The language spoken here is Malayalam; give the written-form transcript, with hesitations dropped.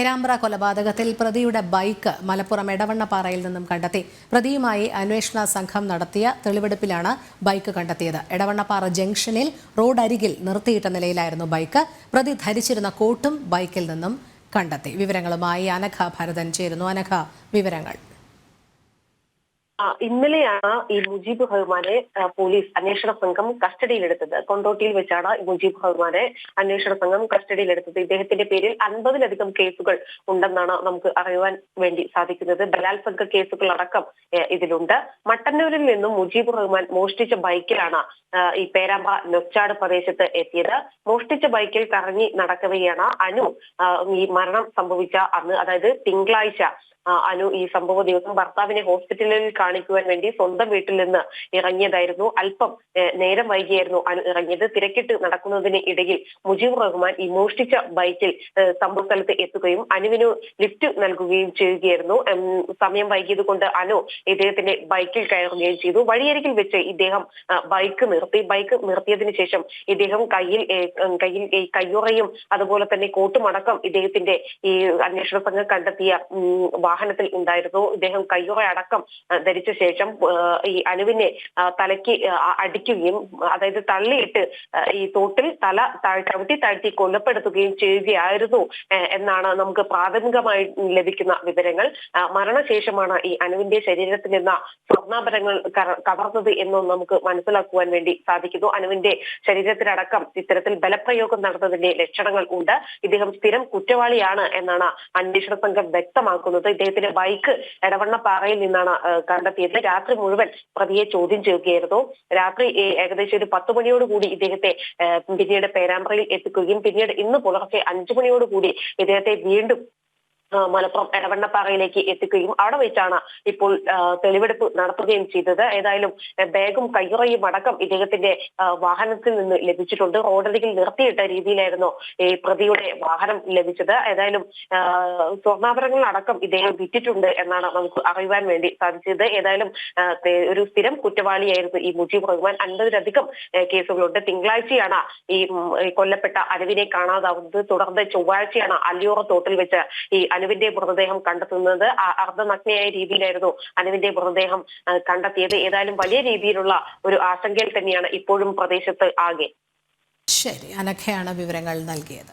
പേരാമ്പ്ര കൊലപാതകത്തിൽ പ്രതിയുടെ ബൈക്ക് മലപ്പുറം എടവണ്ണപ്പാറയിൽ നിന്നും കണ്ടെത്തി. പ്രതിയുമായി അന്വേഷണ സംഘം നടത്തിയ തെളിവെടുപ്പിലാണ് ബൈക്ക് കണ്ടെത്തിയത്. എടവണ്ണപ്പാറ ജംഗ്ഷനിൽ റോഡരികിൽ നിർത്തിയിട്ട നിലയിലായിരുന്നു ബൈക്ക്. പ്രതി ധരിച്ചിരുന്ന കോട്ടും ബൈക്കിൽ നിന്നും കണ്ടെത്തി. വിവരങ്ങളുമായി അനഘ ഭരതൻ ചേരുന്നു. അനഘ, വിവരങ്ങൾ. ഇന്നലെയാണ് ഈ മുജീബ് റഹ്മാനെ പോലീസ് അന്വേഷണ സംഘം കസ്റ്റഡിയിലെടുത്തത്. കൊണ്ടോട്ടിയിൽ വെച്ചാണ് മുജീബ് റഹ്മാനെ അന്വേഷണ സംഘം കസ്റ്റഡിയിലെടുത്തത്. ഇദ്ദേഹത്തിന്റെ പേരിൽ 50-ലധികം കേസുകൾ ഉണ്ടെന്നാണ് നമുക്ക് അറിയുവാൻ വേണ്ടി സാധിക്കുന്നത്. ബലാത്സംഗ കേസുകൾ അടക്കം ഇതിലുണ്ട്. മട്ടന്നൂരിൽ നിന്നും മുജീബ് റഹ്മാൻ മോഷ്ടിച്ച ബൈക്കിലാണ് ഈ പേരാമ്പ്ര നൊച്ചാട് പ്രദേശത്ത് എത്തിയത്. മോഷ്ടിച്ച ബൈക്കിൽ കറങ്ങി നടക്കവെയാണ് അനു ഈ മരണം സംഭവിച്ച അന്ന്, അതായത് തിങ്കളാഴ്ച അനു ഈ സംഭവ ദിവസം ഭർത്താവിനെ ഹോസ്പിറ്റലിൽ കാണിക്കുവാൻ വേണ്ടി സ്വന്തം വീട്ടിൽ നിന്ന് ഇറങ്ങിയതായിരുന്നു. അല്പം നേരം വൈകിയായിരുന്നു അനു ഇറങ്ങിയത്. തിരക്കിട്ട് നടക്കുന്നതിന് ഇടയിൽ മുജീബ് റഹ്മാൻ ഈ മോഷ്ടിച്ച ബൈക്കിൽ സംഭവ സ്ഥലത്ത് എത്തുകയും അനുവിന് ലിഫ്റ്റ് നൽകുകയും ചെയ്യുകയായിരുന്നു. സമയം വൈകിയത് കൊണ്ട് അനു ഇദ്ദേഹത്തിന്റെ ബൈക്കിൽ കയറുകയും ചെയ്തു. വഴിയരികിൽ വെച്ച് ഇദ്ദേഹം ബൈക്ക് നിർത്തിയതിനു ശേഷം ഇദ്ദേഹം കയ്യിൽ ഈ കയ്യുറയും അതുപോലെ തന്നെ കോട്ടുമടക്കം ഇദ്ദേഹത്തിന്റെ ഈ അന്വേഷണ സംഘം കണ്ടെത്തിയ വാഹനത്തിൽ ഉണ്ടായിരുന്നു. ഇദ്ദേഹം കയ്യുറ അടക്കം ധരിച്ച ശേഷം ഈ അനുവിനെ തലയ്ക്ക് അടിക്കുകയും, അതായത് തള്ളിയിട്ട് ഈ തോട്ടിൽ തല ചവിട്ടി താഴ്ത്തി കൊലപ്പെടുത്തുകയും ചെയ്യുകയായിരുന്നു എന്നാണ് നമുക്ക് പ്രാഥമികമായി ലഭിക്കുന്ന വിവരങ്ങൾ. മരണശേഷമാണ് ഈ അനുവിന്റെ ശരീരത്തിൽ നിന്ന് സ്വർണ്ണാഭരണങ്ങൾ കവർന്നത് എന്നും നമുക്ക് മനസ്സിലാക്കുവാൻ വേണ്ടി സാധിക്കുന്നു. അനുവിന്റെ ശരീരത്തിലടക്കം ഇത്തരത്തിൽ ബലപ്രയോഗം നടന്നതിന്റെ ലക്ഷണങ്ങൾ ഉണ്ട്. ഇദ്ദേഹം സ്ഥിരം കുറ്റവാളിയാണ് എന്നാണ് അന്വേഷണ സംഘം വ്യക്തമാക്കുന്നത്. ഇദ്ദേഹത്തിന്റെ ബൈക്ക് എടവണ്ണപ്പാറയിൽ നിന്നാണ് കണ്ടെത്തിയത്. രാത്രി മുഴുവൻ പ്രതിയെ ചോദ്യം ചെയ്യുകയായിരുന്നു. രാത്രി ഏകദേശം ഒരു 10 മണിയോടുകൂടി ഇദ്ദേഹത്തെ പിന്നീട് പേരാമ്പ്രയിൽ എത്തിക്കുകയും പിന്നീട് ഇന്ന് പുലർച്ചെ 5 മണിയോടുകൂടി ഇദ്ദേഹത്തെ വീണ്ടും മലപ്പുറം എടവണ്ണപ്പാറയിലേക്ക് എത്തിക്കുകയും അവിടെ വെച്ചാണ് ഇപ്പോൾ തെളിവെടുപ്പ് നടത്തുകയും ചെയ്തത്. ഏതായാലും ബാഗും കയ്യുറയും അടക്കം ഇദ്ദേഹത്തിന്റെ വാഹനത്തിൽ നിന്ന് ലഭിച്ചിട്ടുണ്ട്. റോഡരികിൽ നിർത്തിയിട്ട രീതിയിലായിരുന്നു ഈ പ്രതിയുടെ വാഹനം ലഭിച്ചത്. ഏതായാലും സ്വർണ്ണാഭരണങ്ങൾ അടക്കം ഇദ്ദേഹം വിറ്റിട്ടുണ്ട് എന്നാണ് നമുക്ക് അറിയുവാൻ വേണ്ടി സാധിച്ചത്. ഏതായാലും ഒരു സ്ഥിരം കുറ്റവാളിയായിരുന്നു ഈ മുജീബ് റഹ്മാൻ. 50-ലധികം കേസുകളുണ്ട്. തിങ്കളാഴ്ചയാണ് ഈ കൊല്ലപ്പെട്ട അനുവിനെ കാണാതാവുന്നത്. തുടർന്ന് ചൊവ്വാഴ്ചയാണ് അല്ലിയോറ തോട്ടിൽ വെച്ച് ഈ അനുവിന്റെ മൃതദേഹം കണ്ടെത്തുന്നത്. അർദ്ധനഗ്നയായ രീതിയിലായിരുന്നു അനുവിന്റെ മൃതദേഹം കണ്ടെത്തിയത്. ഏതായാലും വലിയ രീതിയിലുള്ള ഒരു ആശങ്കയിൽ തന്നെയാണ് ഇപ്പോഴും പ്രദേശത്ത് ആകെ. ശരി, അനഘയാണ് വിവരങ്ങൾ നൽകിയത്.